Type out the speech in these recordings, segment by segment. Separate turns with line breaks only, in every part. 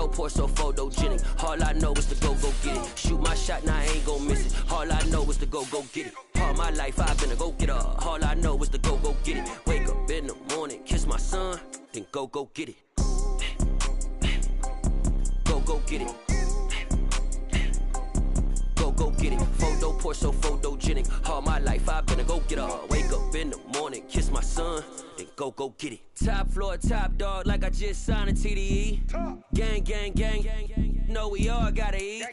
Photo poor, so photogenic. All I know is to go get it. Shoot my shot, now I ain't gon' miss it. All I know is to go get it. All my life I've been a go-getter. All I know is to go get it. Wake up in the morning, kiss my son, then go get it. Go get it. Go get it. Photo poor, so photogenic. All my life I've been a go-getter. Wake up in the morning, kiss my son, then go get it. Top floor, top dog, like I just signed a TDE. Gang, gang, gang, gang, gang. Know we all gotta eat.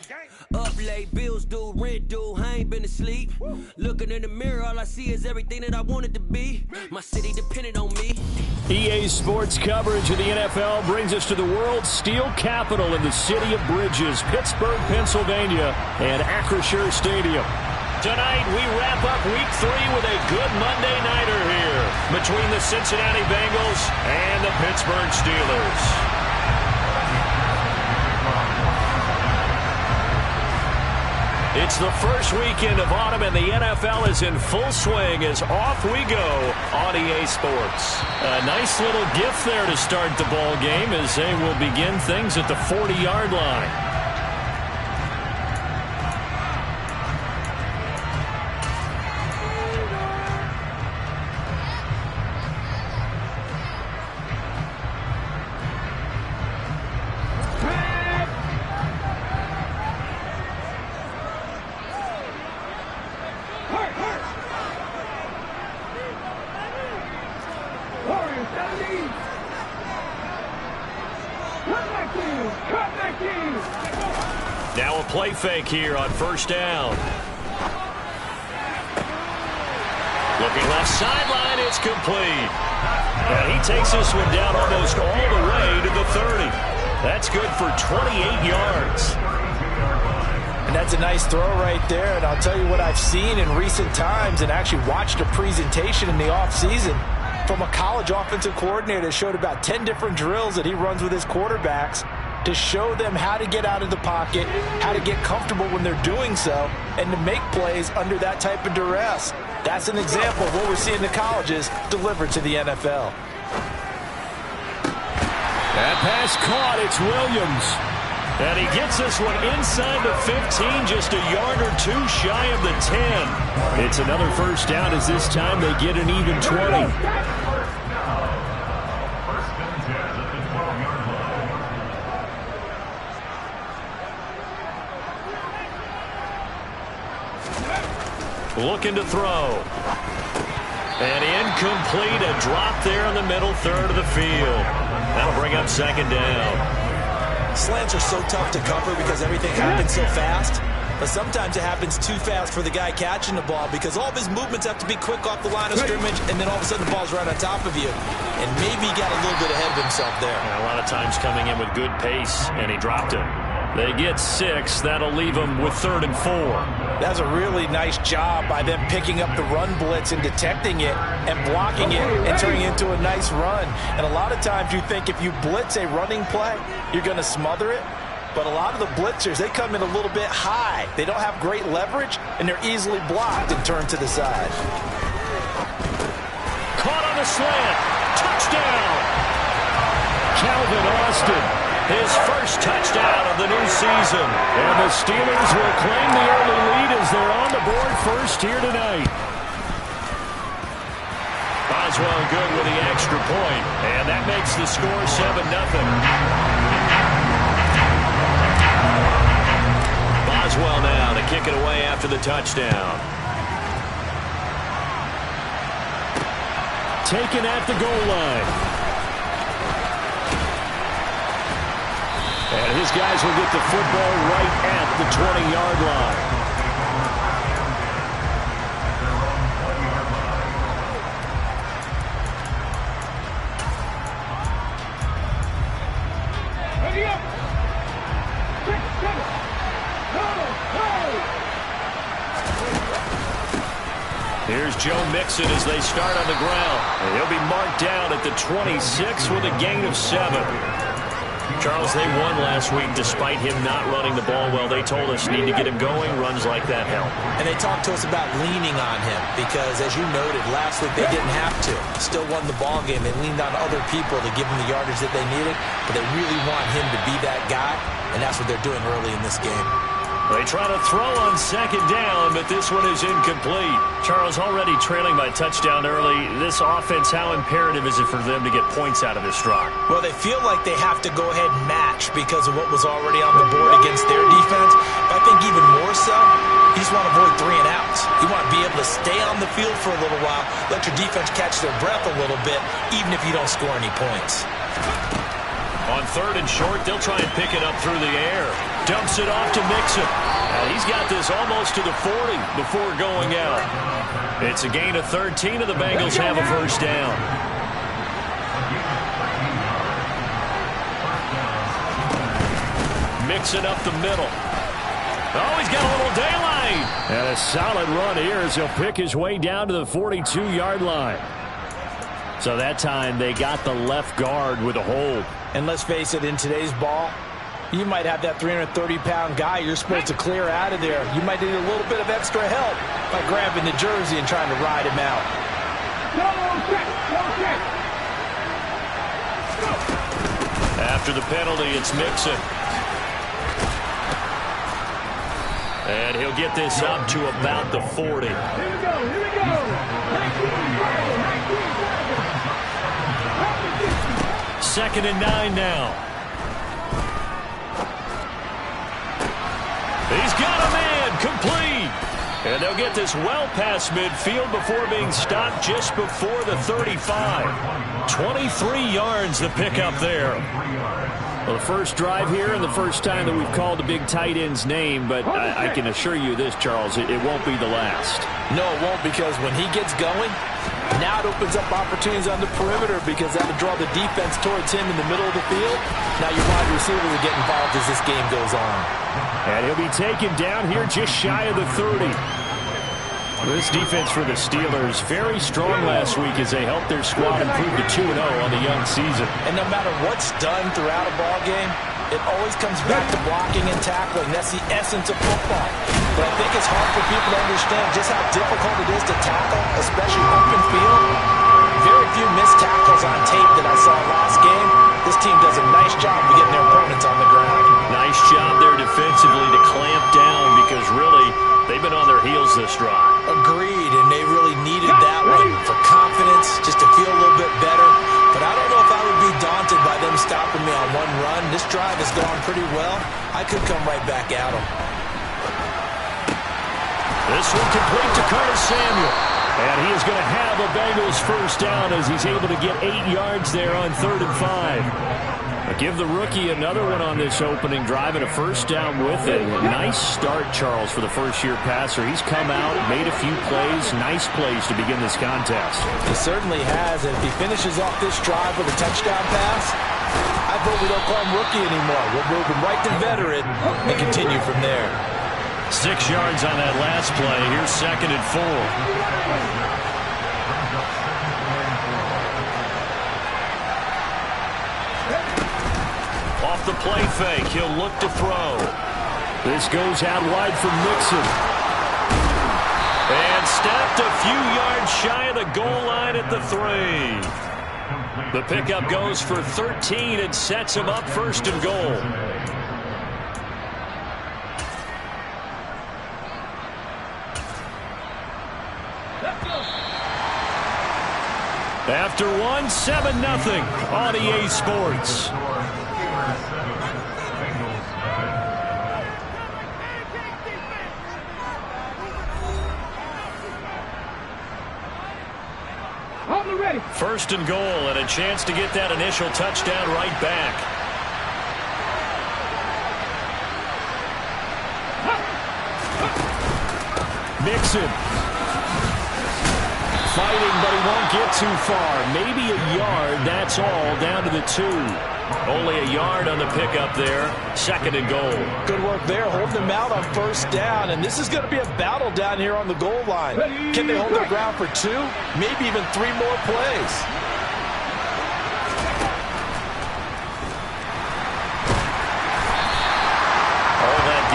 Up late, bills due, rent due, I ain't been asleep. Looking in the mirror, all I see is everything that I wanted to be. My city depended on me.
EA Sports coverage of the NFL brings us to the world's steel capital in the city of Bridges, Pittsburgh, Pennsylvania, and Acrisure Stadium. Tonight, we wrap up Week 3 with a good Monday nighter here between the Cincinnati Bengals and the Pittsburgh Steelers. It's the first weekend of autumn, and the NFL is in full swing as off we go on EA Sports. A nice little gift there to start the ball game as they will begin things at the 40-yard line. Now a play fake here on first down. Looking left sideline, it's complete. And he takes this one down almost all the way to the 30. That's good for 28 yards.
And that's a nice throw right there. And I'll tell you what I've seen in recent times and actually watched a presentation in the offseason from a college offensive coordinator that showed about 10 different drills that he runs with his quarterbacks to show them how to get out of the pocket, how to get comfortable when they're doing so, and to make plays under that type of duress. That's an example of what we're seeing in the colleges delivered to the NFL.
That pass caught. It's Williams. And he gets this one inside the 15, just a yard or two shy of the 10. It's another first down as this time they get an even 20. Looking to throw. And incomplete. A drop there in the middle third of the field. That'll bring up second down.
Slants are so tough to cover because everything happens so fast. But sometimes it happens too fast for the guy catching the ball because all of his movements have to be quick off the line of scrimmage, and then all of a sudden the ball's right on top of you. And maybe he got a little bit ahead of himself there.
And a lot of times coming in with good pace, and he dropped it. They get 6. That'll leave them with 3rd and 4.
That's a really nice job by them picking up the run blitz and detecting it and blocking it and turning it into a nice run. And a lot of times you think if you blitz a running play, you're going to smother it. But a lot of the blitzers, they come in a little bit high. They don't have great leverage, and they're easily blocked and turned to the side.
Caught on the slant. Touchdown. Calvin Austin, his first touchdown of the new season. And the Steelers will claim the early lead as they're on the board first here tonight. Boswell good with the extra point, and that makes the score 7-0. Boswell now to kick it away after the touchdown. Taken at the goal line. And his guys will get the football right at the 20-yard line. Here's Joe Mixon as they start on the ground. And he'll be marked down at the 26 with a gain of 7. Charles, they won last week despite him not running the ball well. They told us need to get him going. Runs like that help.
And they talked to us about leaning on him because, as you noted, last week they didn't have to. Still won the ball game. They leaned on other people to give them the yardage that they needed, but they really want him to be that guy, and that's what they're doing early in this game.
They try to throw on second down, but this one is incomplete. Charles, already trailing by touchdown early. This offense, how imperative is it for them to get points out of this drive?
Well, they feel like they have to go ahead and match because of what was already on the board against their defense. But I think even more so, you just want to avoid 3 and outs. You want to be able to stay on the field for a little while, let your defense catch their breath a little bit, even if you don't score any points.
On 3rd and short, they'll try and pick it up through the air. Dumps it off to Mixon. He's got this almost to the 40 before going out. It's a gain of 13, and the Bengals have a first down. Mixon up the middle. Oh, he's got a little daylight. And a solid run here as he'll pick his way down to the 42-yard line. So that time they got the left guard with a hold.
And let's face it, in today's ball, you might have that 330-pound guy you're supposed to clear out of there. You might need a little bit of extra help by grabbing the jersey and trying to ride him out.
After the penalty, it's Mixon. And he'll get this up to about the 40.
Here we go.
2nd and 9 now. He's got a man, complete. And they'll get this well past midfield before being stopped just before the 35. 23 yards the pickup there. Well, the first drive here and the first time that we've called a big tight end's name, but I can assure you this, Charles, it won't be the last.
No, it won't, because when he gets going, now it opens up opportunities on the perimeter because that'll draw the defense towards him in the middle of the field. Now your wide receivers will get involved as this game goes on.
And he'll be taken down here just shy of the 30. This defense for the Steelers, very strong last week as they helped their squad improve to 2-0 on the young season.
And no matter what's done throughout a ball game, it always comes back to blocking and tackling. That's the essence of football. But I think it's hard for people to understand just how difficult it is to tackle, especially open field. Very few missed tackles on tape that I saw last game. This team does a nice job of getting their opponents on the ground.
Nice job there defensively to clamp down because really they've been on their heels this drive.
Agreed, and they really needed that one for confidence, just to feel a little bit better. But I don't know if I would be daunted by them stopping me on one run. This drive has gone pretty well. I could come right back at them.
This one complete to Curtis Samuel. And he is going to have a Bengals first down as he's able to get 8 yards there on 3rd and 5. But give the rookie another one on this opening drive and a first down with it. Nice start, Charles, for the first-year passer. He's come out, made a few plays, nice plays to begin this contest.
He certainly has, and if he finishes off this drive with a touchdown pass, I vote we don't call him rookie anymore. We'll move him right to veteran and continue from there.
6 yards on that last play. Here's 2nd and 4. Off the play fake, he'll look to throw. This goes out wide for Mixon. And stepped a few yards shy of the goal line at the 3. The pickup goes for 13 and sets him up 1st and goal. After one, 7-0 on EA Sports.
Ready.
1st and goal and a chance to get that initial touchdown right back. Mixon. Fighting, but he won't get too far. Maybe a yard, that's all, down to the 2. Only a yard on the pickup there. 2nd and goal.
Good work there, holding them out on 1st down, and this is going to be a battle down here on the goal line. Can they hold their ground for 2? Maybe even 3 more plays.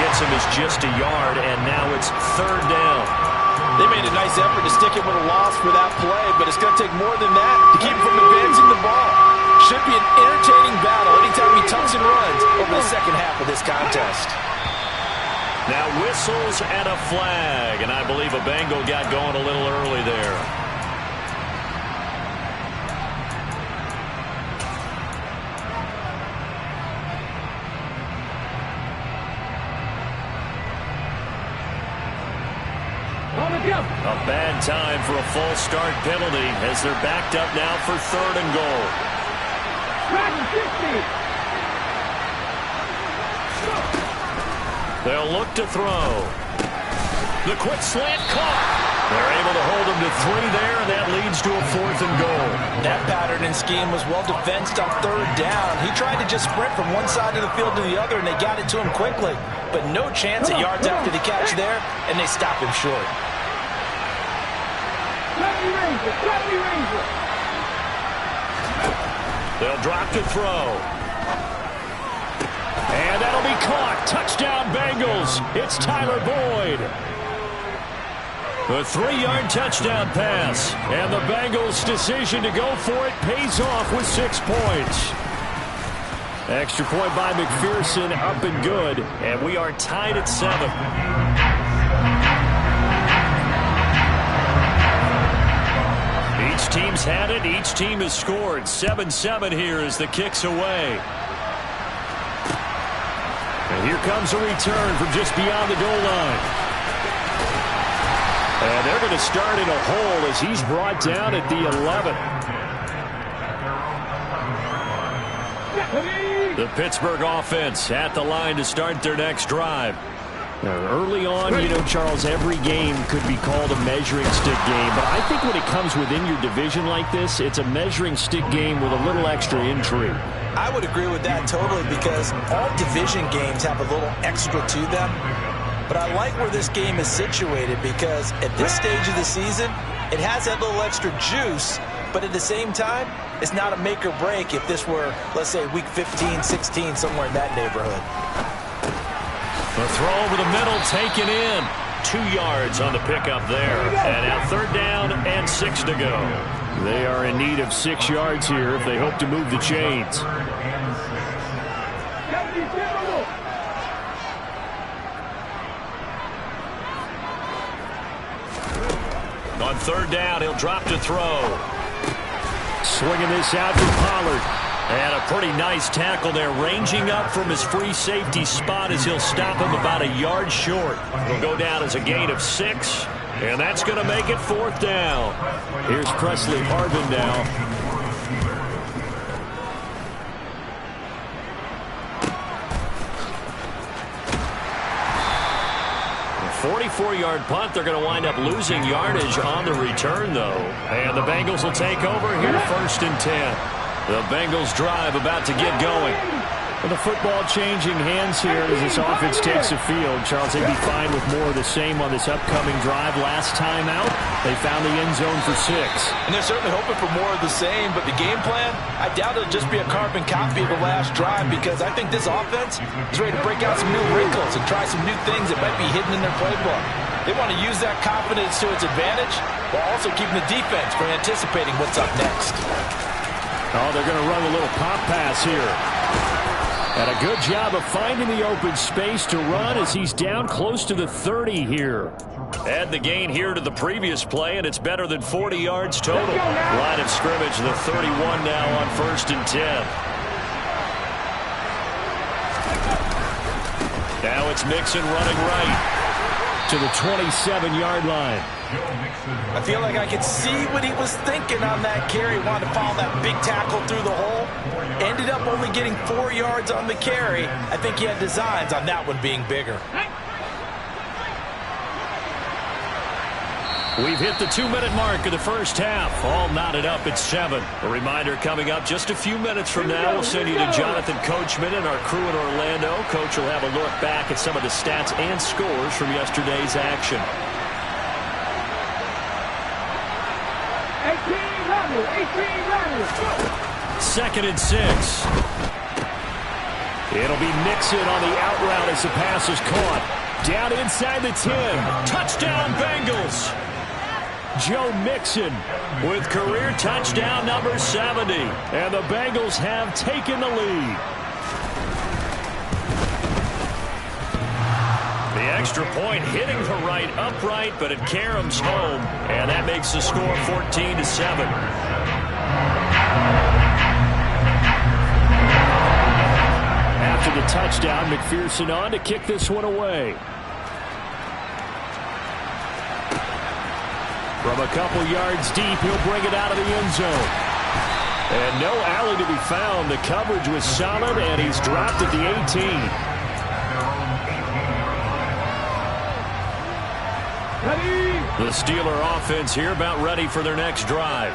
gets him is just a yard, and now it's 3rd down.
They made a nice effort to stick him with a loss for that play, but it's going to take more than that to keep him from advancing the ball. Should be an entertaining battle anytime he tucks and runs over the second half of this contest.
Now whistles and a flag, and I believe a Bengal got going a little early there. A bad time for a false start penalty as they're backed up now for 3rd and goal. They'll look to throw. The quick slant caught. They're able to hold him to 3 there, and that leads to a 4th and goal.
That pattern and scheme was well defensed on 3rd down. He tried to just sprint from one side of the field to the other, and they got it to him quickly. But no chance at yards after the catch there, and they stop him short.
They'll drop to throw. And that'll be caught. Touchdown, Bengals. It's Tyler Boyd. A 3-yard touchdown pass. And the Bengals' decision to go for it pays off with 6 points. Extra point by McPherson, up and good. And we are tied at 7. Each team's had it. Each team has scored. 7-7 here as the kick's away. And here comes a return from just beyond the goal line. And they're going to start in a hole as he's brought down at the 11. The Pittsburgh offense at the line to start their next drive. Now, early on, you know, Charles, every game could be called a measuring stick game. But I think when it comes within your division like this, it's a measuring stick game with a little extra intrigue.
I would agree with that totally because all division games have a little extra to them. But I like where this game is situated because at this stage of the season, it has that little extra juice. But at the same time, it's not a make or break if this were, let's say, week 15, 16, somewhere in that neighborhood.
The throw over the middle taken in. 2 yards on the pickup there. And now 3rd down and 6 to go. They are in need of 6 yards here if they hope to move the chains. On 3rd down, he'll drop to throw. Swinging this out to Pollard. And a pretty nice tackle there, ranging up from his free safety spot as he'll stop him about a yard short. It'll go down as a gain of 6, and that's going to make it 4th down. Here's Presley Harvin now. 44-yard punt. They're going to wind up losing yardage on the return, though. And the Bengals will take over here, 1st and 10. The Bengals drive about to get going. Well, the football changing hands here as this offense takes the field. Charles, they'd be fine with more of the same on this upcoming drive. Last time out, they found the end zone for 6.
And they're certainly hoping for more of the same, but the game plan, I doubt it'll just be a carbon copy of the last drive because I think this offense is ready to break out some new wrinkles and try some new things that might be hidden in their playbook. They want to use that confidence to its advantage while also keeping the defense from anticipating what's up next.
Oh, they're going to run a little pop pass here. And a good job of finding the open space to run as he's down close to the 30 here. Add the gain here to the previous play, and it's better than 40 yards total. Line of scrimmage, the 31 now on 1st and 10. Now it's Mixon running right to the 27-yard line.
I feel like I could see what he was thinking on that carry. Wanted to follow that big tackle through the hole. Ended up only getting 4 yards on the carry. I think he had designs on that one being bigger.
We've hit the 2-minute mark of the first half. All knotted up at 7. A reminder coming up just a few minutes from now. We'll send you to Jonathan Coachman and our crew in Orlando. Coach will have a look back at some of the stats and scores from yesterday's action.
18 runners.
2nd and 6. It'll be Mixon on the out route as the pass is caught. Down inside the 10. Touchdown, Bengals. Joe Mixon with career touchdown number 70. And the Bengals have taken the lead. The extra point hitting the right upright, but it caroms home. And that makes the score 14-7. After the touchdown, McPherson on to kick this one away. From a couple yards deep, he'll bring it out of the end zone. And no alley to be found. The coverage was solid, and he's dropped at the 18. The Steeler offense here about ready for their next drive.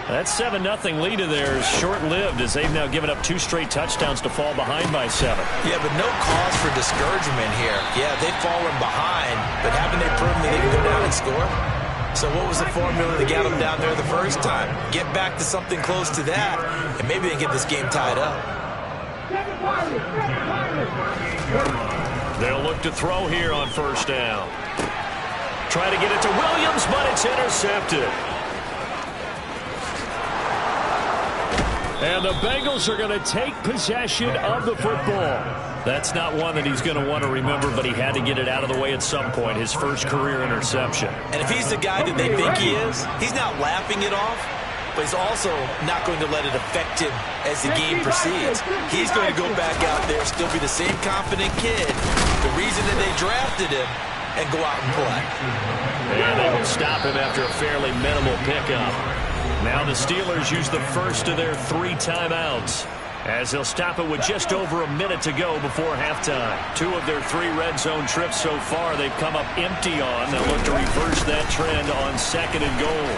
That 7-0 lead of theirs short-lived as they've now given up 2 straight touchdowns to fall behind by 7.
Yeah, but no cause for discouragement here. Yeah, they've fallen behind, but haven't they proven that they can go down and score? So what was the formula to get them down there the first time? Get back to something close to that, and maybe they get this game tied up.
They'll look to throw here on first down. Try to get it to Williams, but it's intercepted. And the Bengals are going to take possession of the football. That's not one that he's going to want to remember, but he had to get it out of the way at some point, his first career interception.
And if he's the guy that they think he is, he's not laughing it off, but he's also not going to let it affect him as the game proceeds. He's going to go back out there, still be the same confident kid, the reason that they drafted him, and go out and play.
And they will stop him after a fairly minimal pickup. Now the Steelers use the first of their 3 timeouts, as they'll stop it with just over a minute to go before halftime. 2 of their 3 red zone trips so far they've come up empty on. They'll look to reverse that trend on 2nd and goal.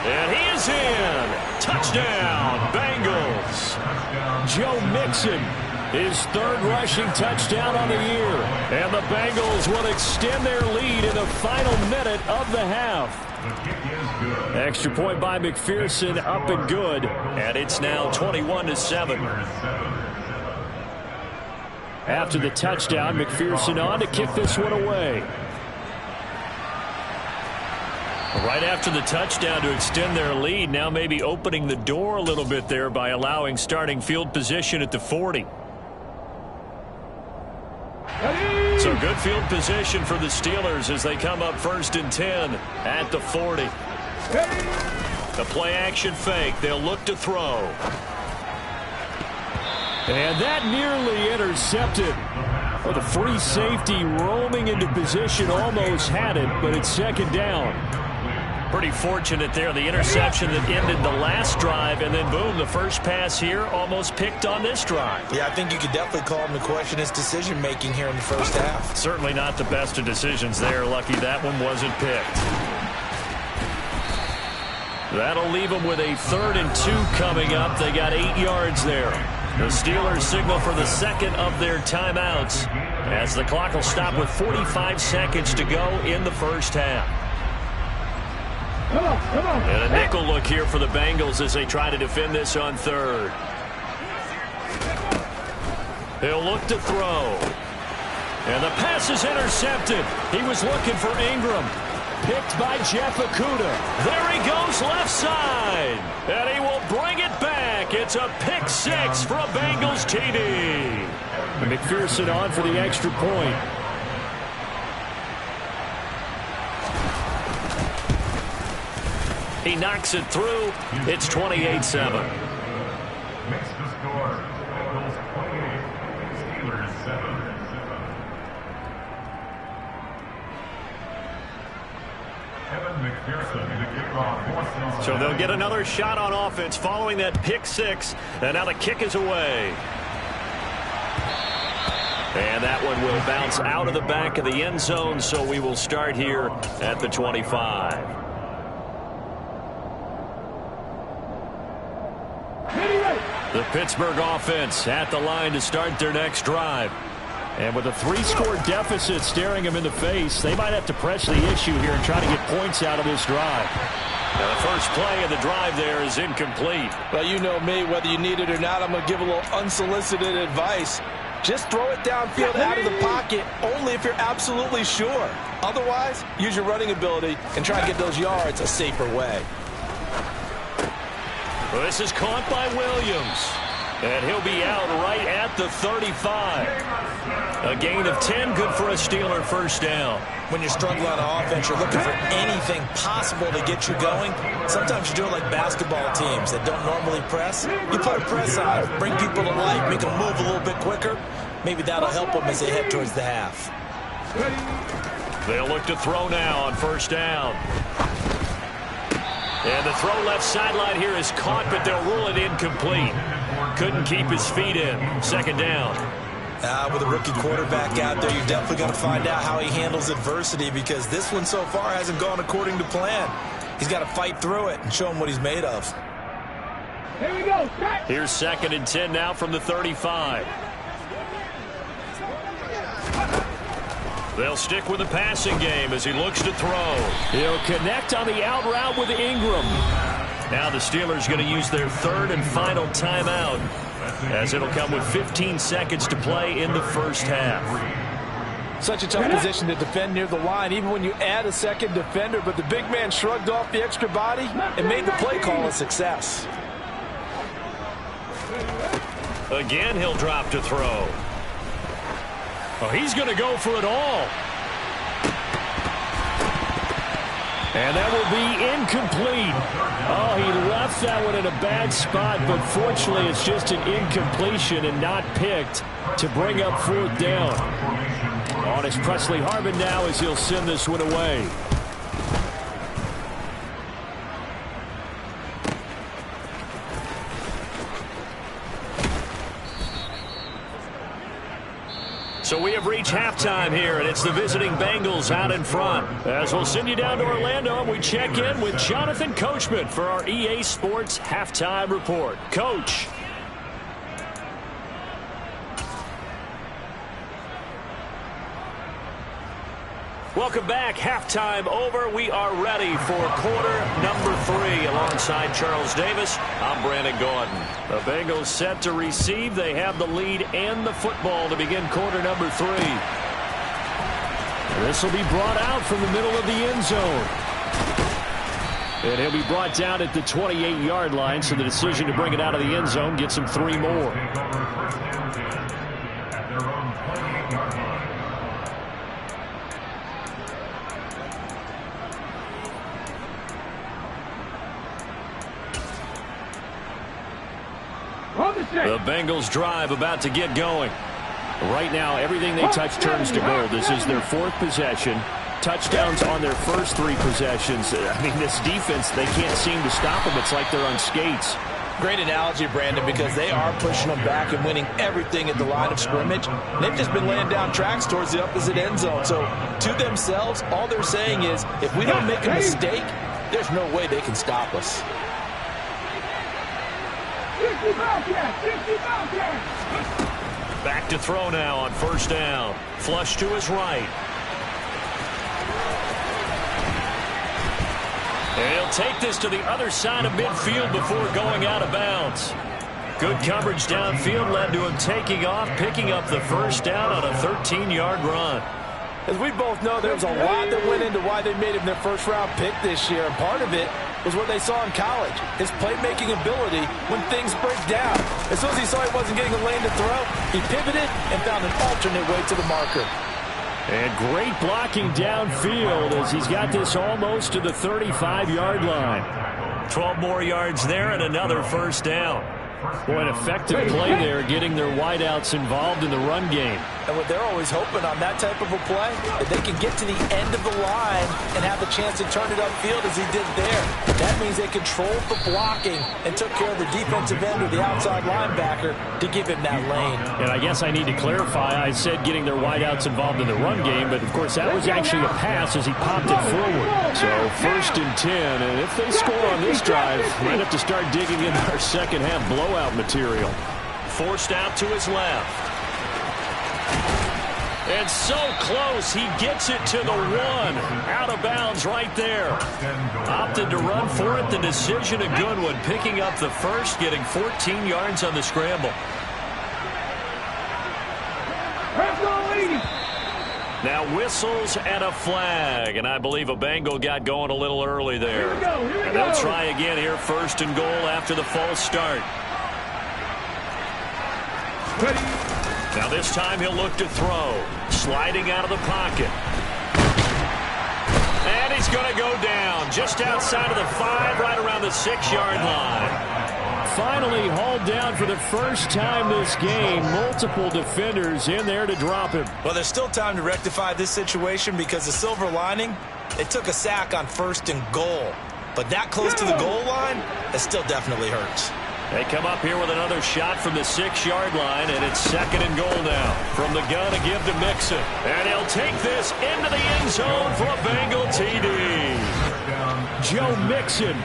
And he is in. Touchdown, Bengals. Joe Mixon, his 3rd rushing touchdown on the year. And the Bengals will extend their lead in the final minute of the half. Extra point by McPherson, up and good. And it's now 21-7. After the touchdown, McPherson on to kick this one away. Right after the touchdown to extend their lead, now maybe opening the door a little bit there by allowing starting field position at the 40. So good field position for the Steelers as they come up 1st and 10 at the 40. The play action fake. They'll look to throw. And that nearly intercepted. Well, the free safety roaming into position almost had it, but it's 2nd down. Pretty fortunate there, the interception that ended the last drive, and then boom, the first pass here almost picked on this drive.
Yeah, I think you could definitely call him to question his decision-making here in the first half.
Certainly not the best of decisions there. Lucky that one wasn't picked. That'll leave them with a 3rd and 2 coming up. They got 8 yards there. The Steelers signal for the 2nd of their timeouts as the clock will stop with 45 seconds to go in the first half. And a nickel look here for the Bengals as they try to defend this on 3rd. He'll look to throw. And the pass is intercepted. He was looking for Ingram. Picked by Jeff Okudah. There he goes left side. And he will bring it back. It's a pick 6 for a Bengals TD. McPherson on for the extra point. He knocks it through. It's 28-7.
Makes the score. Bengals 28, Steelers 7.
So they'll get another shot on offense following that pick 6. And now the kick is away. And that one will bounce out of the back of the end zone. So we will start here at the 25. The Pittsburgh offense at the line to start their next drive. And with a 3-score deficit staring them in the face, they might have to press the issue here and try to get points out of this drive. Now the first play of the drive there is incomplete.
Well, you know me, whether you need it or not, I'm going to give a little unsolicited advice. Just throw it downfield out of the pocket only if you're absolutely sure. Otherwise, use your running ability and try and get those yards a safer way.
Well, this is caught by Williams. And he'll be out right at the 35. A gain of 10, good for a Steeler first down.
When you're struggling on offense, you're looking for anything possible to get you going. Sometimes you do it like basketball teams that don't normally press. You put a press on, bring people to life, make them move a little bit quicker. Maybe that'll help them as they head towards the half.
They'll look to throw now on first down. And the throw left sideline here is caught, but they'll rule it incomplete. Couldn't keep his feet in. Second down.
With a rookie quarterback out there, you're definitely going to find out how he handles adversity, because this one so far hasn't gone according to plan. He's got to fight through it and show him what he's made of.
Here we go.
Here's 2nd and 10 now from the 35. They'll stick with the passing game as he looks to throw. He'll connect on the out route with Ingram. Now the Steelers going to use their 3rd and final timeout, as it'll come with 15 seconds to play in the first half.
Such a tough position to defend near the line, even when you add a second defender, but the big man shrugged off the extra body and made the play call a success.
Again, he'll drop to throw. Oh, he's going to go for it all. And that will be incomplete. Oh, he left that one in a bad spot, but fortunately it's just an incompletion and not picked to bring up 4th down. On is Presley Harvin now as he'll send this one away. So we have reached halftime here, and it's the visiting Bengals out in front. As we'll send you down to Orlando, and we check in with Jonathan Coachman for our EA Sports Halftime Report. Coach. Welcome back. Halftime over. We are ready for quarter number 3. Alongside Charles Davis, I'm Brandon Gordon. The Bengals set to receive. They have the lead and the football to begin quarter number 3. This will be brought out from the middle of the end zone. And he'll be brought down at the 28-yard line, so the decision to bring it out of the end zone gets him 3 more. The Bengals drive about to get going. Right now, everything they touch turns to gold. This is their 4th possession. Touchdowns on their first 3 possessions. I mean, this defense, they can't seem to stop them. It's like they're on skates.
Great analogy, Brandon, because they are pushing them back and winning everything at the line of scrimmage. They've just been laying down tracks towards the opposite end zone. So, to themselves, all they're saying is, if we don't make a mistake, there's no way they can stop us.
Back to throw now on first down. Flush to his right. And he'll take this to the other side of midfield before going out of bounds. Good coverage downfield led to him taking off, picking up the first down on a 13-yard run.
As we both know, there was a lot that went into why they made him their first-round pick this year, and part of it was what they saw in college, his playmaking ability when things break down. As soon as he saw he wasn't getting a lane to throw, he pivoted and found an alternate way to the marker.
And great blocking downfield as he's got this almost to the 35-yard line. 12 more yards there and another first down. Boy, an effective play there, getting their wideouts involved in the run game.
And what they're always hoping on that type of a play, that they can get to the end of the line and have a chance to turn it upfield as he did there. That means they controlled the blocking and took care of the defensive end or the outside linebacker to give him that lane.
And I guess I need to clarify, I said getting their wideouts involved in the run game, but of course that was actually a pass as he popped it forward. So 1st and 10, and if they score on this drive, might have to start digging into our second half blowout material. Forced out to his left. And so close, he gets it to the 1. Out of bounds right there. Opted to run for it. The decision a good one. Picking up the first, getting 14 yards on the scramble. Now whistles and a flag. And I believe a Bengal got going a little early there. And they'll try again here, 1st and goal after the false start. Now this time he'll look to throw. Sliding out of the pocket. And he's going to go down just outside of the 5, right around the 6-yard line. Finally hauled down for the first time this game. Multiple defenders in there to drop him.
Well, there's still time to rectify this situation because the silver lining, they took a sack on 1st and goal. But that close to the goal line, it still definitely hurts.
They come up here with another shot from the 6-yard line, and it's 2nd and goal now. From the gun, a give to Mixon. And he'll take this into the end zone for a Bengal TD. Joe Mixon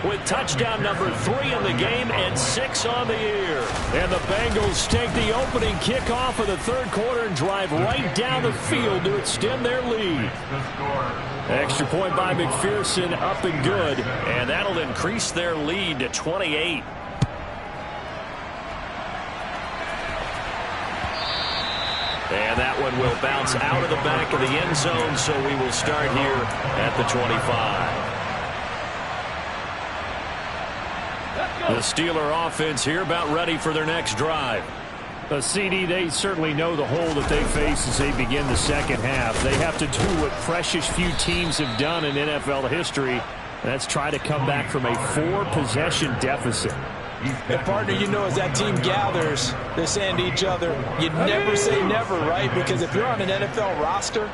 with touchdown number 3 in the game and 6 on the year. And the Bengals take the opening kickoff of the 3rd quarter and drive right down the field to extend their lead. Extra point by McPherson, up and good. And that'll increase their lead to 28. And that one will bounce out of the back of the end zone, so we will start here at the 25. The Steeler offense here about ready for their next drive. CD, they certainly know the hole that they face as they begin the second half. They have to do what precious few teams have done in NFL history. That's try to come back from a 4-possession deficit.
And partner, you know, as that team gathers, they're saying to each other, you never say never, right? Because if you're on an NFL roster,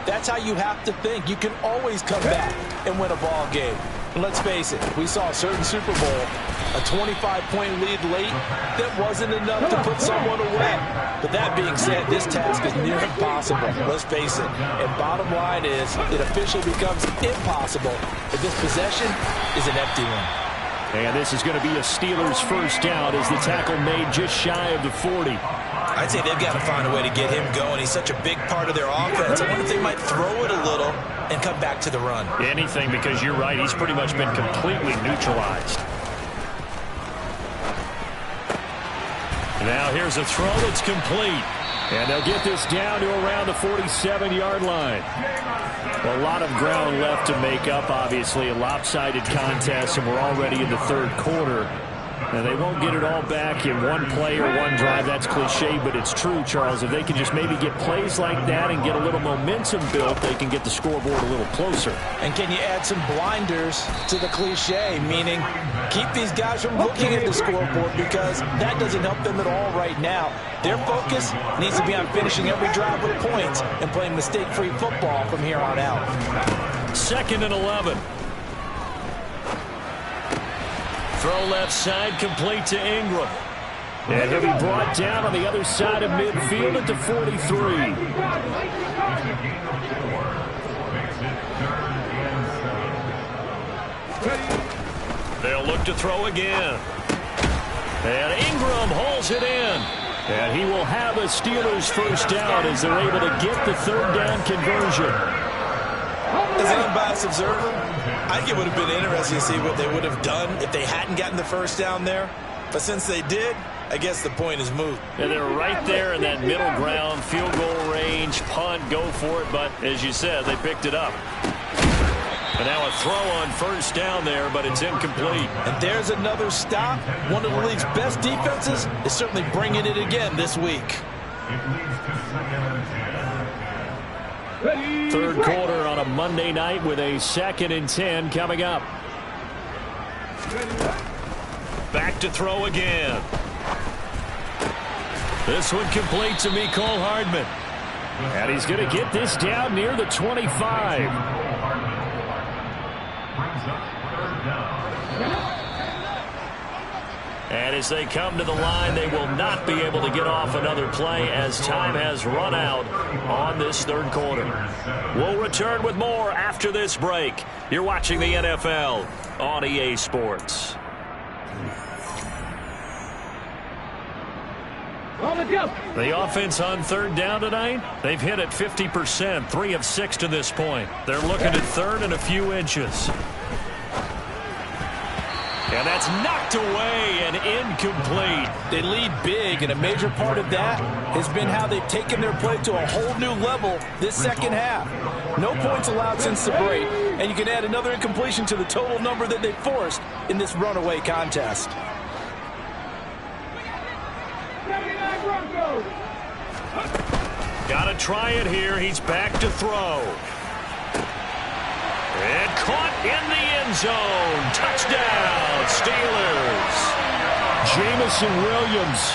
that's how you have to think. You can always come back and win a ball game. And let's face it, we saw a certain Super Bowl, a 25-point lead late, that wasn't enough to put someone away. But that being said, this task is near impossible. Let's face it. And bottom line is, it officially becomes impossible if this possession is an empty one.
And this is going to be a Steelers first down as the tackle made just shy of the 40.
I'd say they've got to find a way to get him going. He's such a big part of their offense. I wonder if they might throw it a little and come back to the run.
Anything, because you're right. He's pretty much been completely neutralized. Now here's a throw that's complete. And they'll get this down to around the 47-yard line. A lot of ground left to make up, obviously. A lopsided contest, and we're already in the 3rd quarter. And they won't get it all back in one play or one drive. That's cliche, but it's true, Charles. If they can just maybe get plays like that and get a little momentum built, they can get the scoreboard a little closer.
And can you add some blinders to the cliche, meaning keep these guys from looking at the scoreboard because that doesn't help them at all right now. Their focus needs to be on finishing every drive with points and playing mistake-free football from here on out.
2nd and 11. Throw left side, complete to Ingram. And he'll be brought down on the other side of midfield at the 43. They'll look to throw again. And Ingram hauls it in. And he will have a Steelers first down as they're able to get the 3rd down conversion.
As an unbiased observer, I think it would have been interesting to see what they would have done if they hadn't gotten the first down there. But since they did, I guess the point is moot.
And they're right there in that middle ground, field goal range, punt, go for it. But as you said, they picked it up. And now a throw on first down there, but it's incomplete.
And there's another stop. One of the league's best defenses is certainly bringing it again this week.
3rd quarter on a Monday night with a 2nd and 10 coming up. Back to throw again. This one complete to Mecole Hardman. And he's going to get this down near the 25. And as they come to the line, they will not be able to get off another play as time has run out on this 3rd quarter. We'll return with more after this break. You're watching the NFL on EA Sports. The offense on third down tonight, they've hit it 50%, 3 of 6 to this point. They're looking at third and a few inches. And that's knocked away and incomplete.
They lead big, and a major part of that has been how they've taken their play to a whole new level this second half. No points allowed since the break, and you can add another incompletion to the total number that they forced in this runaway contest.
Got to try it here. He's back to throw. And caught in the end zone. Touchdown, Steelers. Jamison Williams,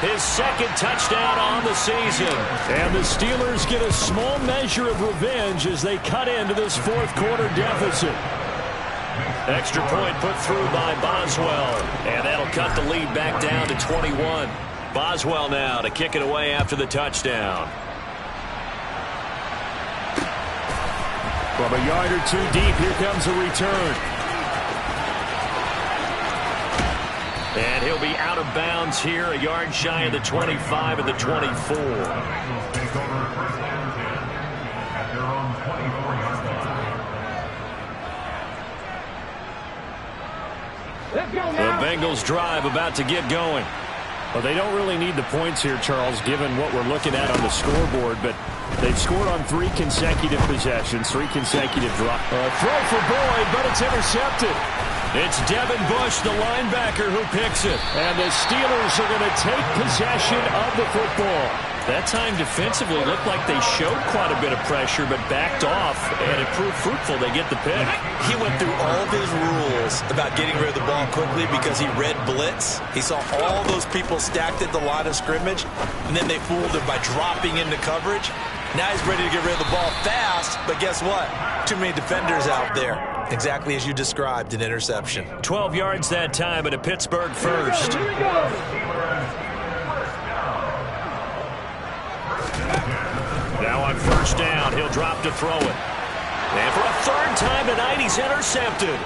his second touchdown on the season. And the Steelers get a small measure of revenge as they cut into this fourth quarter deficit. Extra point put through by Boswell. And that'll cut the lead back down to 21. Boswell now to kick it away after the touchdown. From a yard or two deep, here comes a return. And he'll be out of bounds here, a yard shy of the 25 and the 24.
Take over first and 10 at their own 24-yard line.
Let's go now.
The Bengals drive about to get going. Well, they don't really need the points here, Charles, given what we're looking at on the scoreboard, but they've scored on 3 consecutive possessions, 3 consecutive drops. Throw for Boyd, but it's intercepted. It's Devin Bush, the linebacker, who picks it. And the Steelers are going to take possession of the football. That time defensively looked like they showed quite a bit of pressure, but backed off, and it proved fruitful. They get the pick.
He went through all of his rules about getting rid of the ball quickly because he read blitz. He saw all those people stacked at the line of scrimmage, and then they fooled him by dropping into coverage. Now he's ready to get rid of the ball fast, but guess what? Too many defenders out there. Exactly as you described, an interception.
12 yards that time, and a Pittsburgh first.
Here we go.
Now on first down, he'll drop to throw it. And for a third time tonight, he's intercepted.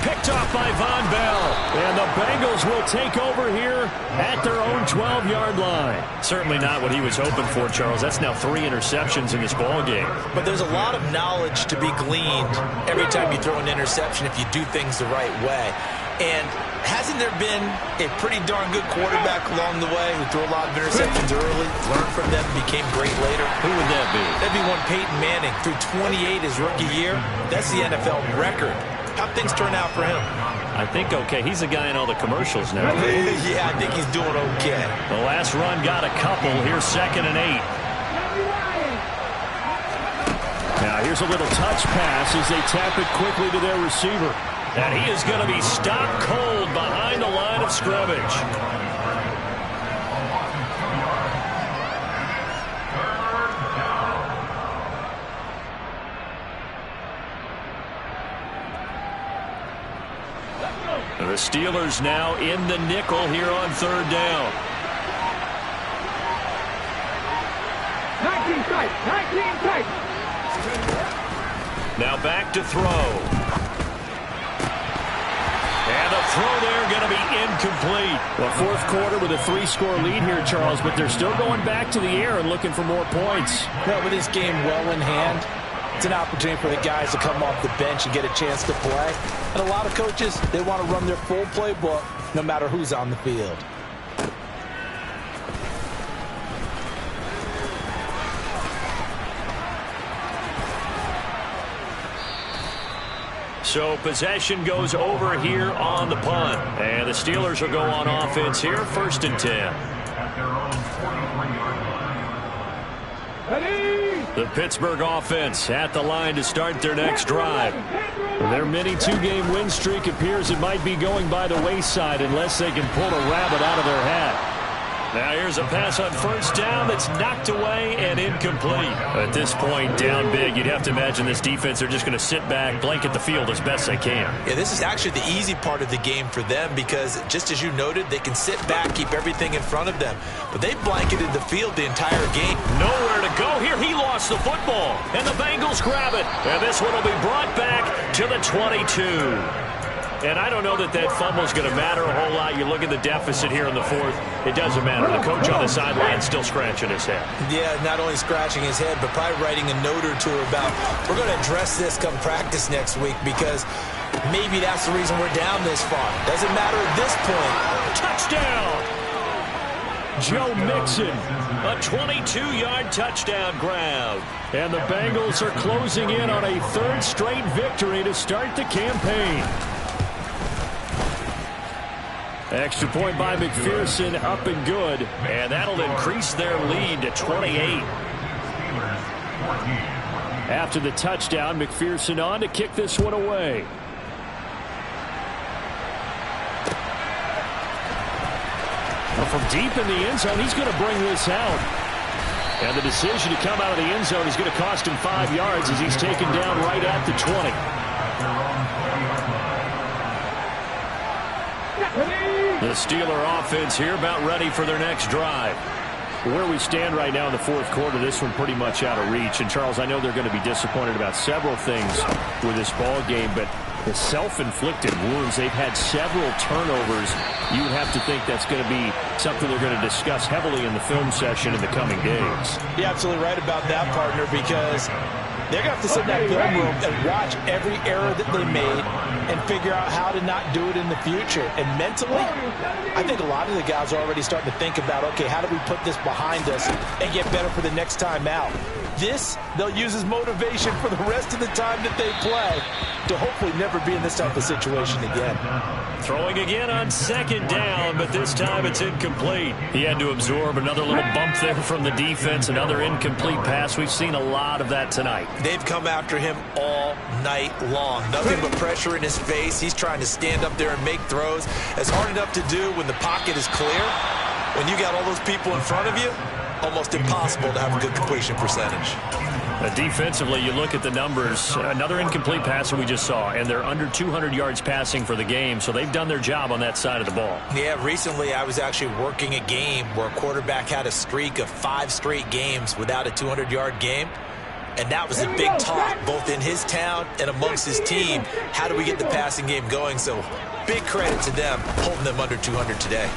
Picked off by Von Bell. And the Bengals will take over here at their own 12-yard line. Certainly not what he was hoping for, Charles. That's now 3 interceptions in this ballgame.
But there's a lot of knowledge to be gleaned every time you throw an interception if you do things the right way. And hasn't there been a pretty darn good quarterback along the way who threw a lot of interceptions early, learned from them, became great later?
Who would that be?
That'd be one Peyton Manning. Threw 28 his rookie year. That's the NFL record. How'd things turn out for him?
I think okay. He's a guy in all the commercials now.
Yeah, I think he's doing okay.
The last run got a couple. Here's 2nd and 8. Now here's a little touch pass as they tap it quickly to their receiver. And he is going to be stopped cold behind the line of scrimmage. The Steelers now in the nickel here on third down.
19 tight. 19 tight.
Now back to throw. And the throw there going to be incomplete. Well, fourth quarter with a 3-score lead here, Charles, but they're still going back to the air and looking for more points.
Well, with this game well in hand, it's an opportunity for the guys to come off the bench and get a chance to play. And a lot of coaches, they want to run their full playbook no matter who's on the field.
So possession goes over here on the punt. And the Steelers will go on offense here, 1st and 10.
At their own 43-yard line.
Ready.
The Pittsburgh offense at the line to start their next drive. Their mini 2-game win streak appears it might be going by the wayside unless they can pull a rabbit out of their hat. Now here's a pass on first down that's knocked away and incomplete. At this point, down big, you'd have to imagine this defense are just going to sit back, blanket the field as best they can.
Yeah, this is actually the easy part of the game for them because, just as you noted, they can sit back, keep everything in front of them. But they blanketed the field the entire game.
Nowhere to go here. He lost the football, and the Bengals grab it. And this one will be brought back to the 22. And I don't know that fumble is going to matter a whole lot. You look at the deficit here in the fourth. It doesn't matter. The coach on the sideline still scratching his head.
Yeah, not only scratching his head, but probably writing a note or two about, we're going to address this come practice next week, because maybe that's the reason we're down this far. Doesn't matter at this point.
Touchdown! Joe Mixon, a 22-yard touchdown grab. And the Bengals are closing in on a third straight victory to start the campaign. Extra point by McPherson, up and good. And that'll increase their lead to 28. After the touchdown, McPherson on to kick this one away. From deep in the end zone, he's going to bring this out. And the decision to come out of the end zone is going to cost him 5 yards as he's taken down right at the 20. The Steeler offense here about ready for their next drive. Where we stand right now in the fourth quarter, this one pretty much out of reach. And, Charles, I know they're going to be disappointed about several things with this ball game, but the self-inflicted wounds, they've had several turnovers. You would have to think that's going to be something they're going to discuss heavily in the film session in the coming days.
You're absolutely right about that, partner, because they're going to have to sit in that film room and watch every error that they made and figure out how to not do it in the future. And mentally, I think a lot of the guys are already starting to think about, okay, how do we put this behind us and get better for the next time out? This, they'll use as motivation for the rest of the time that they play to hopefully never be in this type of situation again.
Throwing again on second down, but this time it's incomplete. He had to absorb another little bump there from the defense, another incomplete pass. We've seen a lot of that tonight.
They've come after him all night long. Nothing but pressure in his face. He's trying to stand up there and make throws. It's hard enough to do when the pocket is clear. When you got all those people in front of you, almost impossible to have a good completion percentage.
Defensively, you look at the numbers. Another incomplete pass that we just saw, and they're under 200 yards passing for the game, so they've done their job on that side of the ball.
Yeah, recently I was actually working a game where a quarterback had a streak of 5 straight games without a 200-yard game, and that was a big talk both in his town and amongst his team. How do we get the passing game going? So big credit to them holding them under 200 today.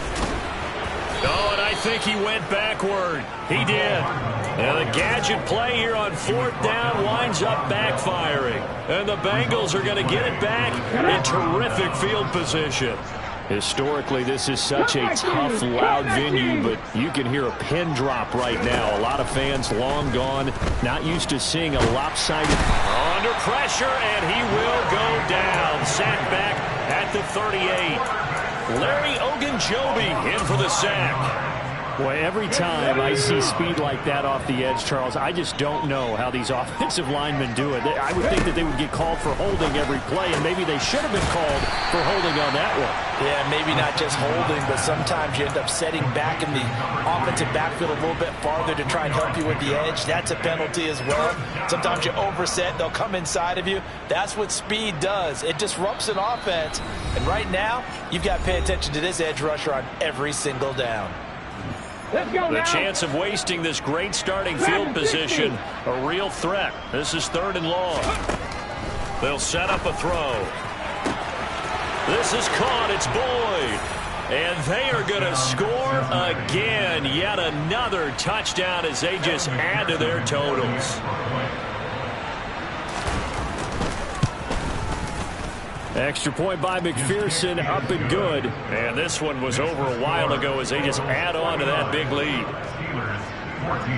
Oh, and I think he went backward. He did. And the gadget play here on fourth down winds up backfiring. And the Bengals are going to get it back in terrific field position. Historically, this is such a tough, loud venue, but you can hear a pin drop right now. A lot of fans long gone, not used to seeing a lopsided. Under pressure, and he will go down. Sacked back at the 38. Larry Ogunjobi in for the sack. Boy, every time I see speed like that off the edge, Charles, I just don't know how these offensive linemen do it. I would think that they would get called for holding every play, and maybe they should have been called for holding on that one.
Yeah, maybe not just holding, but sometimes you end up setting back in the offensive backfield a little bit farther to try and help you with the edge. That's a penalty as well. Sometimes you overset, they'll come inside of you. That's what speed does. It disrupts an offense. And right now, you've got to pay attention to this edge rusher on every single down.
The chance of wasting this great starting field position, a real threat. This is 3rd and long. They'll set up a throw. This is caught. It's Boyd. And they are going to score again. Yet another touchdown as they just add to their totals. Extra point by McPherson, up and good. And this one was over a while ago as they just add on to that big lead.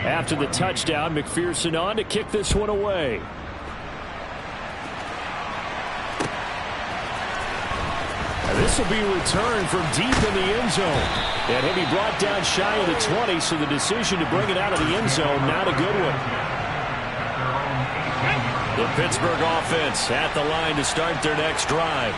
After the touchdown, McPherson on to kick this one away. And this will be returned from deep in the end zone. And he'll be brought down shy of the 20, so the decision to bring it out of the end zone, not a good one. The Pittsburgh offense at the line to start their next drive.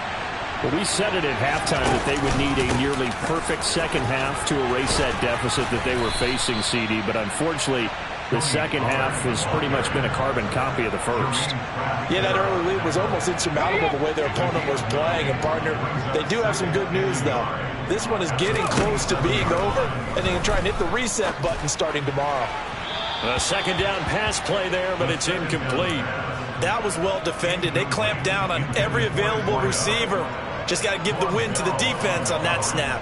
Well, we said it at halftime that they would need a nearly perfect second half to erase that deficit that they were facing, CD. But unfortunately, the second half has pretty much been a carbon copy of the first.
Yeah, that early lead was almost insurmountable the way their opponent was playing. And, partner, they do have some good news, though. This one is getting close to being over, and they can try and hit the reset button starting tomorrow.
A second down pass play there, but it's incomplete.
That was well defended. They clamped down on every available receiver. Just got to give the win to the defense on that snap.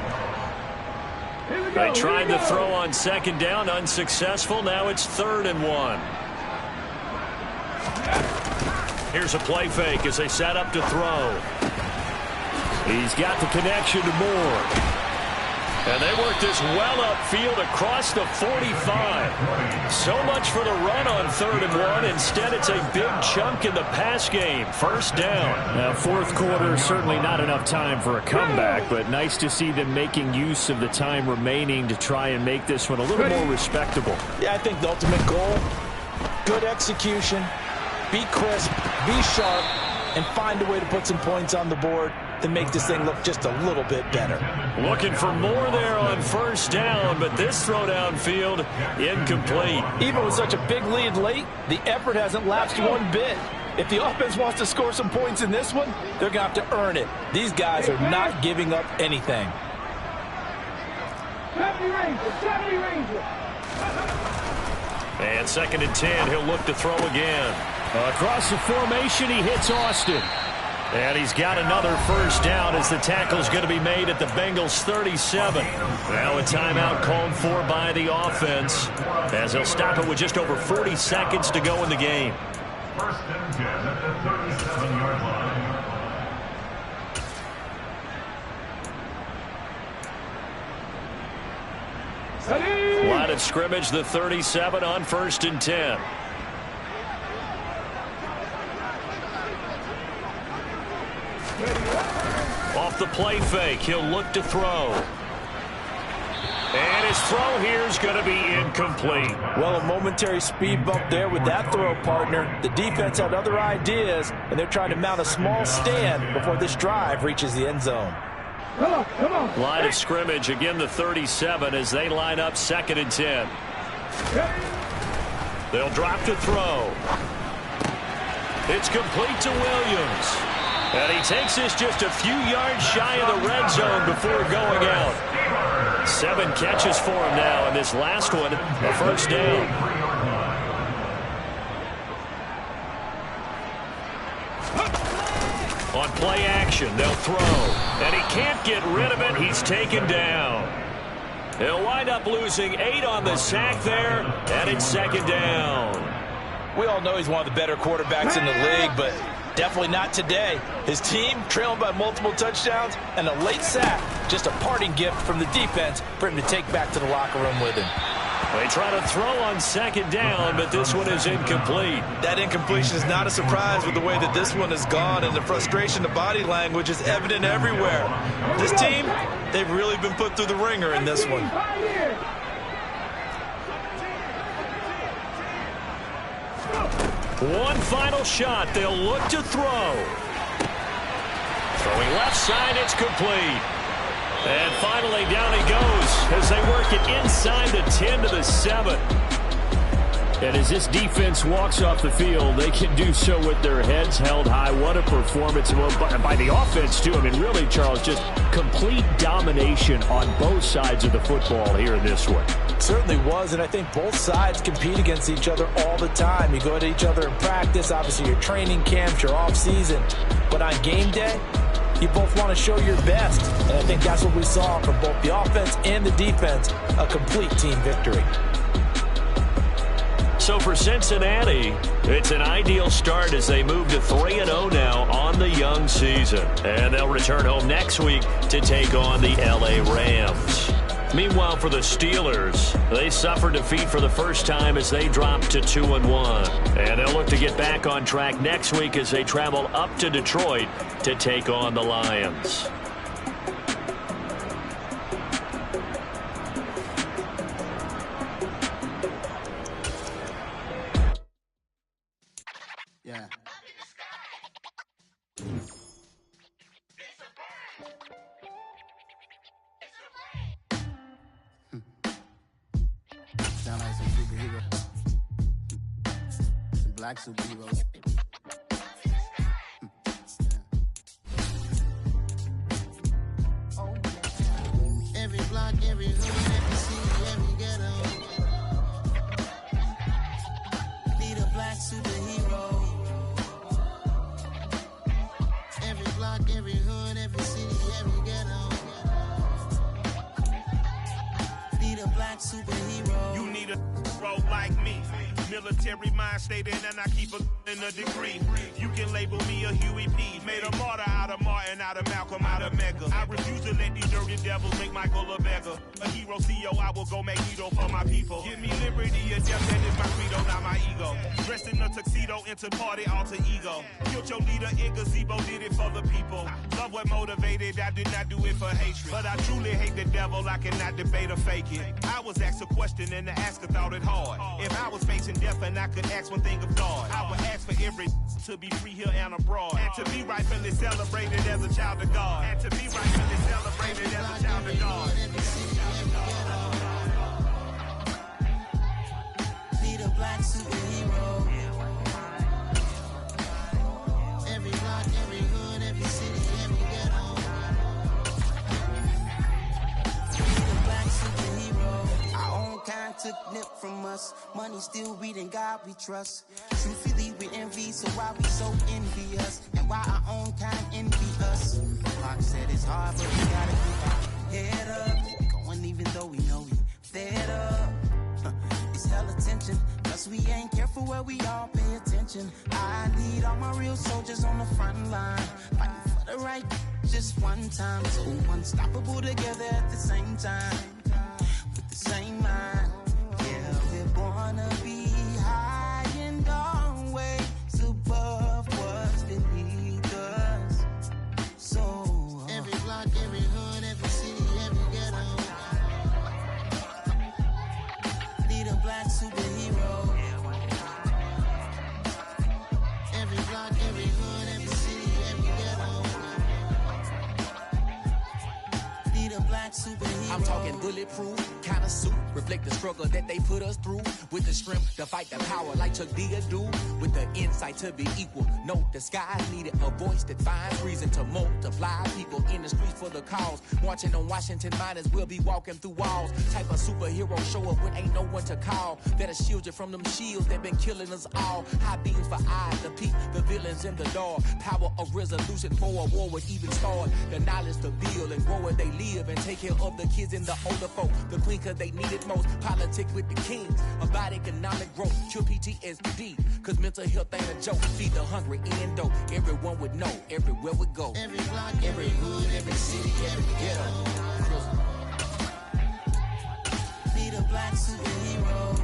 They tried to throw on second down, unsuccessful. Now it's 3rd and 1. Here's a play fake as they set up to throw. He's got the connection to Moore. And they work this well upfield across the 45. So much for the run on 3rd and 1. Instead, it's a big chunk in the pass game. 1st down.
Now, 4th quarter, certainly not enough time for a comeback, but nice to see them making use of the time remaining to try and make this one a little more respectable.
Yeah, I think the ultimate goal, good execution, be crisp, be sharp, and find a way to put some points on the board to make this thing look just a little bit better.
Looking for more there on 1st down, but this throw downfield incomplete.
Even with such a big lead late, the effort hasn't lapsed one bit. If the offense wants to score some points in this one, they're going to have to earn it. These guys are not giving up anything.
70 Ranger.
And 2nd and 10, he'll look to throw again.
Across the formation, he hits Austin.
And he's got another 1st down as the tackle's going to be made at the Bengals 37. Now a timeout called for by the offense as they'll stop it with just over 40 seconds to go in the game.
1st and 10 at the 37-yard line.
Line of scrimmage, the 37 on 1st and 10. Off the play fake, he'll look to throw. And his throw here is going to be incomplete.
Well, a momentary speed bump there with that throw, partner. The defense had other ideas, and they're trying to mount a small stand before this drive reaches the end zone.
Come on.
Line of scrimmage, again the 37 as they line up 2nd and 10. They'll drop to throw. It's complete to Williams. And he takes this just a few yards shy of the red zone before going out. 7 catches for him now, and this last one, a 1st down. On play action, they'll throw. And he can't get rid of it. He's taken down. He'll wind up losing 8 on the sack there, and it's 2nd down.
We all know he's one of the better quarterbacks in the league, but definitely not today. His team trailing by multiple touchdowns, and a late sack, just a parting gift from the defense for him to take back to the locker room with him.
They try to throw on 2nd down, but this one is incomplete.
That incompletion is not a surprise with the way that this one has gone, and the frustration, the body language is evident everywhere. This team, they've really been put through the ringer in this one.
One final shot. They'll look to throw. Throwing left side, it's complete. And finally, down he goes as they work it inside the 10 to the 7.
And as this defense walks off the field, they can do so with their heads held high. What a performance by the offense, too. I mean, really, Charles, just complete domination on both sides of the football here in this one.
Certainly was, and I think both sides compete against each other all the time. You go at each other in practice, obviously your training camps, your off-season. But on game day, you both want to show your best. And I think that's what we saw from both the offense and the defense, a complete team victory.
So for Cincinnati, it's an ideal start as they move to 3-0 now on the young season. And they'll return home next week to take on the LA Rams. Meanwhile, for the Steelers, they suffered defeat for the first time as they dropped to 2-1. And they'll look to get back on track next week as they travel up to Detroit to take on the Lions.
Yeah. Sound like some superheroes. Some black superheroes. Every block, every hood, every city, every ghetto. Need a black superhero. Every block, every hood, every city. superhero.
You need a role like me. Military mind stated, and I keep a in a degree. You can label me a Huey P. Made a martyr out of Martin, out of Malcolm, out of Mega. I refuse to let these dirty devils make Michael a beggar. A hero CEO, I will go Magneto for my people. Give me liberty or death, that is my credo, not my ego. Dressed in a tuxedo, into party, alter ego. Killed your leader in gazebo, did it for the people. Love what motivated, I did not do it for hatred. But I truly hate the devil, I cannot debate or fake it. I was asked a question and the asker thought it hard. If I was facing death and I could ask one thing of God, I would ask for every to be free here and abroad. And to be rightfully celebrated as a child of God. And to be rightfully celebrated as a child of God.
Need a black superhero. Every block, every hood, every city, every ghetto. Need a black superhero. Our own kind took nip from us. Money still reading God we trust. Truthfully we envy, so why we so envious? And why our own kind envy us? Pac said it's hard, but we gotta keep our head up. Going even though we know we fed up. It's hella tension, plus we ain't careful where we all pay attention. I need all my real soldiers on the front line, fighting for the right just one time. So unstoppable together at the same time, with the same mind. Yeah, we're born to be high and always above what's beneath us. So every block, every hood, every city, every ghetto. Need a black superhero. Every block, every hood, every city, every ghetto. Need a black superhero.
I'm talking bulletproof kind of suit, reflect the struggle that they put us through. With the strength to fight the power like Chuck D do. With the insight to be equal. No disguise needed, a voice that finds reason to multiply. People in the streets for the cause. Marching on Washington, might as well be walking through walls. Type of superhero show up when ain't no one to call. That'll shield you from them shields that been killing us all. High beams for eyes to peep the villains in the dark. Power of resolution for a war would even start. The knowledge to build and grow where they live and take care of the kids and the older folk. The queen cause they need it most. Politics with the kings. About economic growth. Cure PTSD. Cause mental health ain't a joke. Feed the hungry and dope. Everyone would know. Everywhere we go.
Every block, every hood, every city, every ghetto. Need a black superhero.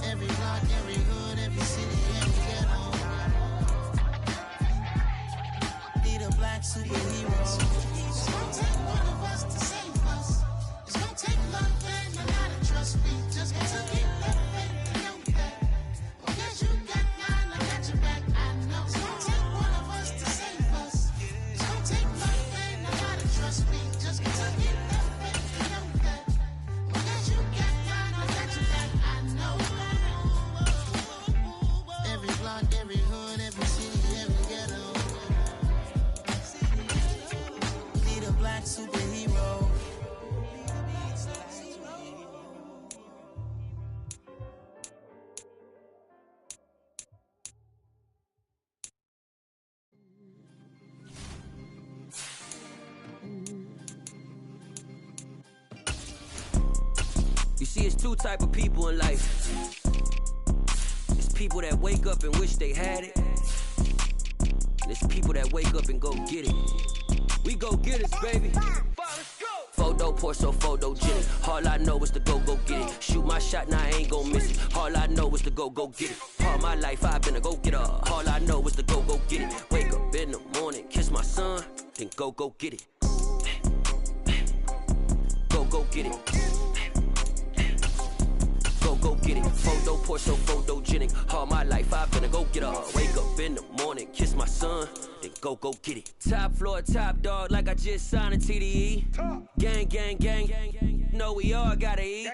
Every block, every hood, every city, every ghetto. Need a black superhero. It's gonna take one of us to save us. It's gonna take love and a lot of trust. We just got to keep that faith and know that. Because you got mine, I got your back, I know. It's gonna take one of us to save us. It's gonna take love and a lot of trust. We just got to keep that faith and know that. Because you got mine, I got your back, I know. Every block, every hood, every city, every ghetto. Need a black superhero.
You see, it's two type of people in life. It's people that wake up and wish they had it. And it's people that wake up and go get it. We go get it, baby. Photo poor, so photogenic. All I know is to go get it. Shoot my shot, now I ain't gon' miss it. All I know is to go get it. All my life I've been a go-getter. All I know is to go get it. Wake up in the morning, kiss my son, then go get it. Go get it. Go get it. Photo poor, so photogenic. All my life I've been a go-getter. Wake up in the morning, kiss my son, then go get it. Top floor, top dog, like I just signed a TDE. Gang, gang, gang, gang. Know we all gotta eat.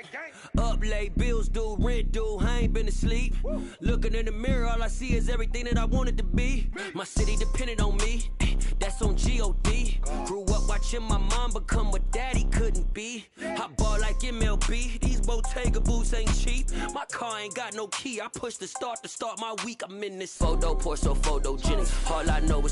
Up late, bills due, rent due, I ain't been asleep. Looking in the mirror, all I see is everything that I wanted to be. My city depended on me, that's on G.O.D. Grew up watching my mom become what daddy couldn't be. I ball like MLB, these Bottega boots ain't cheap. My car ain't got no key, I push the start to start my week. I'm in this photo poor, so photogenic. All I know is